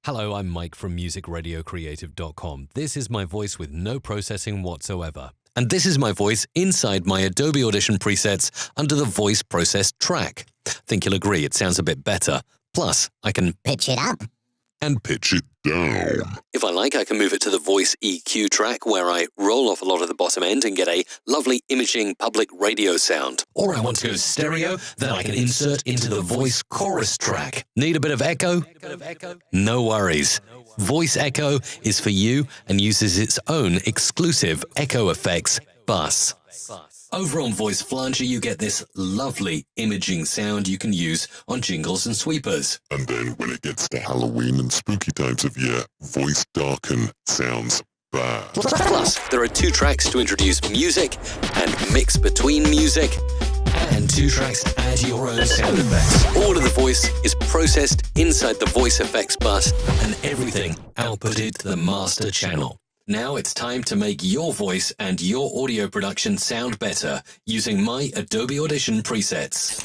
Hello, I'm Mike from musicradiocreative.com. This is my voice with no processing whatsoever. And this is my voice inside my Adobe Audition presets under the voice process track. Think you'll agree it sounds a bit better. Plus, I can pitch it up and pitch it down. If I like, I can move it to the voice EQ track where I roll off a lot of the bottom end and get a lovely imaging public radio sound. Or I want to go stereo, then I can insert into the voice chorus track. Need a bit of echo? No worries. Voice Echo is for you and uses its own exclusive echo effects bus. Over on Voice Flanger, you get this lovely imaging sound you can use on jingles and sweepers. And then when it gets to Halloween and spooky times of year, voice darken sounds bad. Plus, there are 2 tracks to introduce music and mix between music, and 2 tracks to add your own sound effects. All of the voice is processed inside the voice effects bus, and everything outputted to the master channel. Now it's time to make your voice and your audio production sound better using my Adobe Audition presets.